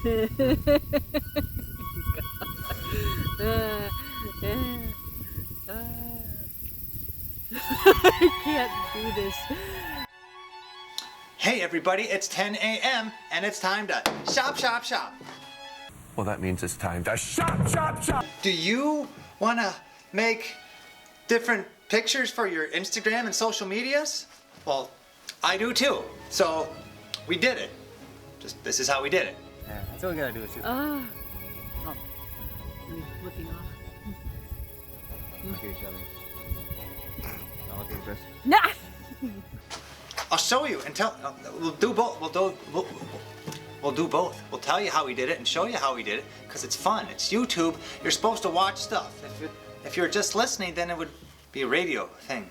I can't do this. Hey everybody, it's 10 a.m. and it's time to shop, shop, shop. Well, that means it's time to shop, shop, shop. Do you want to make different pictures for your Instagram and social medias? Well, I do too. So we did it. Just this is how we did it. Yeah, that's all we gotta do is just Oh. Looking off. look at each other. Don't look at your wrist. Nah! I'll show you and tell. We'll do both. We'll do both. We'll tell you how we did it and show you how we did it because it's fun. It's YouTube. You're supposed to watch stuff. If you're just listening, then it would be a radio thing.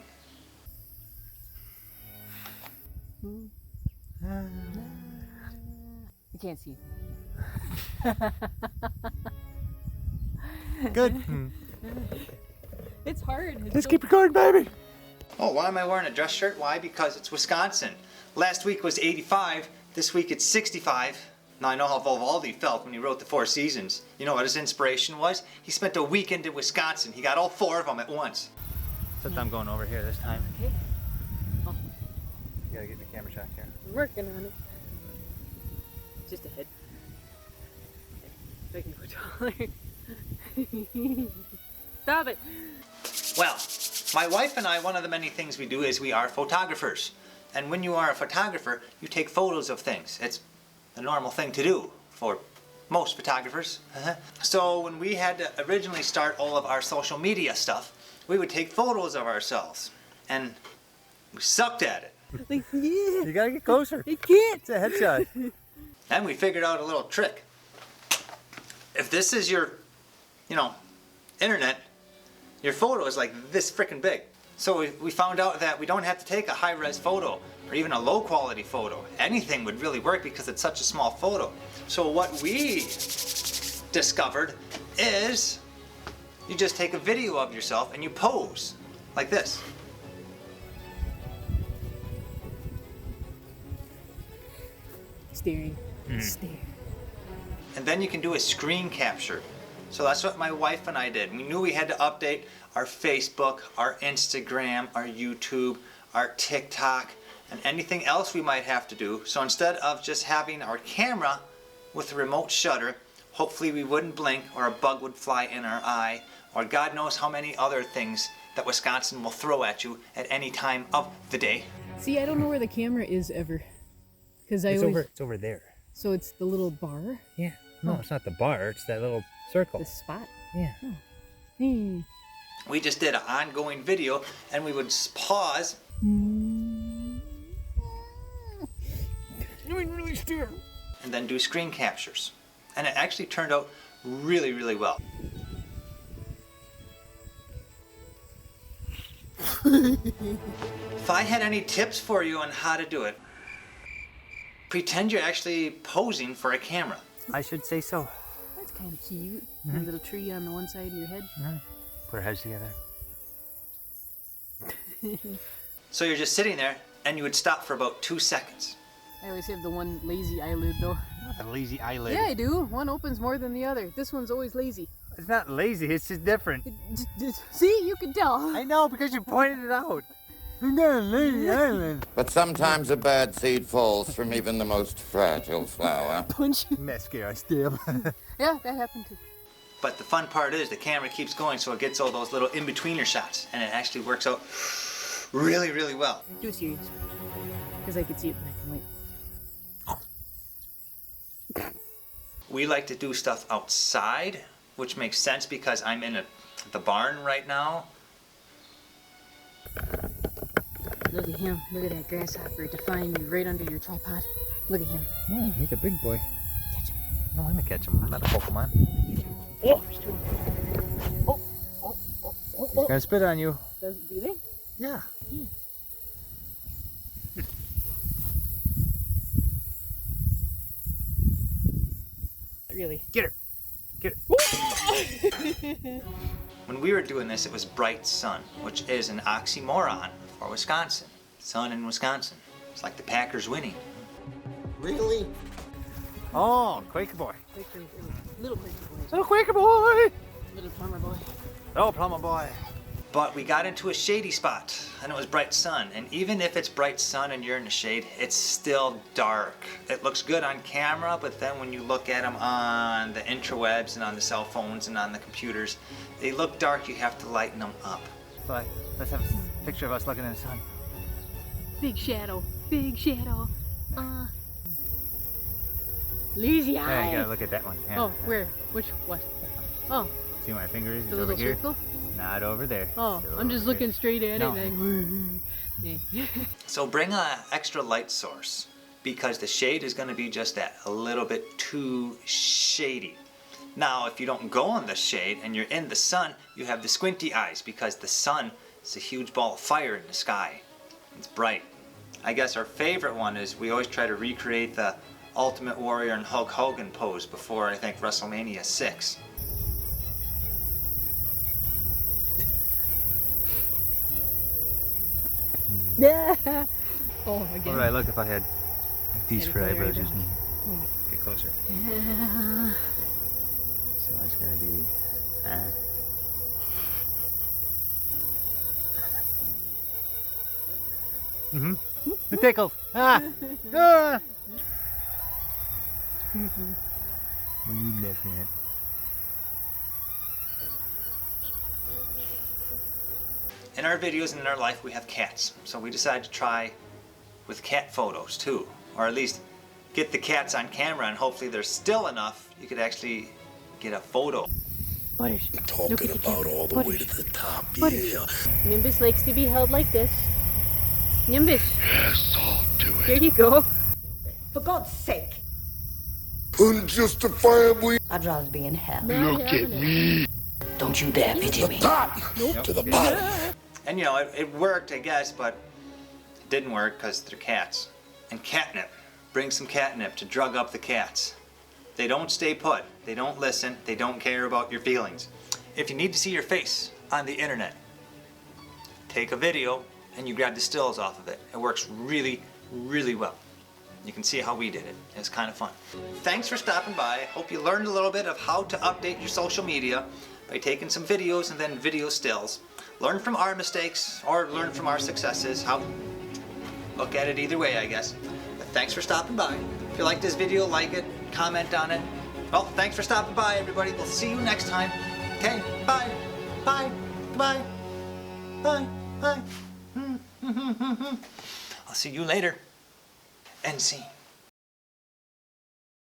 I can't see. Good. It's hard. Let's keep recording, baby. Oh, why am I wearing a dress shirt? Why? Because it's Wisconsin. Last week was 85. This week it's 65. Now I know how Vivaldi felt when he wrote the Four Seasons. You know what his inspiration was? He spent a weekend in Wisconsin. He got all 4 of them at once. Except I'm going over here this time. Okay. Oh, You gotta get the camera shot here. I'm working on it. Just a head. I can go taller. Stop it. Well, my wife and I, one of the many things we do is we are photographers. And when you are a photographer, you take photos of things. It's a normal thing to do for most photographers. So when we had to originally start all of our social media stuff, we would take photos of ourselves. And we sucked at it. Like, yeah. You gotta get closer. I can't. It's a headshot. Then we figured out a little trick. If this is your, internet, your photo is like this frickin' big. So we found out that we don't have to take a high-res photo or even a low-quality photo. Anything would really work because it's such a small photo. So what we discovered is you just take a video of yourself and you pose like this. Staring. Stare. And then you can do a screen capture. So that's what my wife and I did. We knew we had to update our Facebook, our Instagram, our YouTube, our TikTok, and anything else we might have to do. So instead of just having our camera with a remote shutter, hopefully we wouldn't blink or a bug would fly in our eye, or God knows how many other things that Wisconsin will throw at you at any time of the day. See, I don't know where the camera is ever. Because It's over there. So it's the little bar? Yeah. No, it's not the bar. It's that little circle. The spot? Yeah. Oh. Hmm. We just did an ongoing video and we would pause. Really stare. And then do screen captures. And it actually turned out really, really well. If I had any tips for you on how to do it, pretend you're actually posing for a camera. I should say so. That's kind of cute. A little tree on the one side of your head. Put our heads together. So you're just sitting there and you would stop for about 2 seconds. I always have the one lazy eyelid though. Not a lazy eyelid. Yeah, I do. One opens more than the other. This one's always lazy. It's not lazy. It's just different. See, you can tell. I know because you pointed it out. It's not a lazy island. But sometimes a bad seed falls from even the most fragile flower. Punch. Mascara stab. Yeah, that happened too. But the fun part is the camera keeps going so it gets all those little in-betweener shots and it actually works out really, really well. Do serious. Because I could see it black and white. We like to do stuff outside, which makes sense because I'm in the barn right now. Look at him. Look at that grasshopper defying you right under your tripod. Look at him. Oh, he's a big boy. Catch him. No, I'm gonna catch him. I'm not a Pokemon. Oh, He's gonna spit on you. do they? Yeah. Really? Get her. Get her. When we were doing this, it was bright sun, which is an oxymoron for Wisconsin. Sun in Wisconsin. It's like the Packers winning. Really? Oh, Quaker boy. Little Quaker boy. Little Quaker boy. Little plumber boy. Oh, plumber boy. But we got into a shady spot, and it was bright sun. And even if it's bright sun and you're in the shade, it's still dark. It looks good on camera, but then when you look at them on the interwebs and on the cell phones and on the computers, they look dark. You have to lighten them up. So let's have a picture of us looking in the sun. Big shadow. Big shadow. Lazy eye. Yeah, you gotta look at that one. Yeah. Oh, where? Which? What? Oh, See where my finger is? It's the over little here. circle? Not over there. Oh, Still I'm just over looking straight at No. it. And yeah. So bring an extra light source, because the shade is going to be just that, a little bit too shady. Now, if you don't go in the shade and you're in the sun, you have the squinty eyes, because the sun is a huge ball of fire in the sky. It's bright. I guess our favorite one is we always try to recreate the Ultimate Warrior and Hulk Hogan pose before, I think, WrestleMania 6. Yeah. Oh, How again. would I look if I had these Gotta for put your eyebrows? eyebrows. Get closer. Yeah. So it's gonna be. Mm-hmm. It tickles. Ah! Ah! What are you laughing at? In our videos and in our life, we have cats. So we decided to try with cat photos too. Or at least get the cats on camera, and hopefully there's still enough you could actually get a photo. Butters. Talking Look at the about camera. all the Butters. way to the top, Butters. yeah. Nimbus likes to be held like this. Nimbus. Yes, I'll do There it. you go. For God's sake, Unjustifiably. I'd rather be in hell. Look at me. Don't you dare pity me. Top to the bottom. And you know, it worked, I guess, but it didn't work because they're cats. And catnip. Bring some catnip to drug up the cats. They don't stay put. They don't listen. They don't care about your feelings. If you need to see your face on the internet, take a video and you grab the stills off of it. It works really, really well. You can see how we did it. It's kind of fun. Thanks for stopping by. Hope you learned a little bit of how to update your social media by taking some videos and then video stills. Learn from our mistakes or learn from our successes. Look at it either way, I guess. But thanks for stopping by. If you like this video, like it, comment on it. Well, thanks for stopping by, everybody. We'll see you next time. Okay, bye. Bye. Bye. Bye. Bye. I'll see you later. End scene.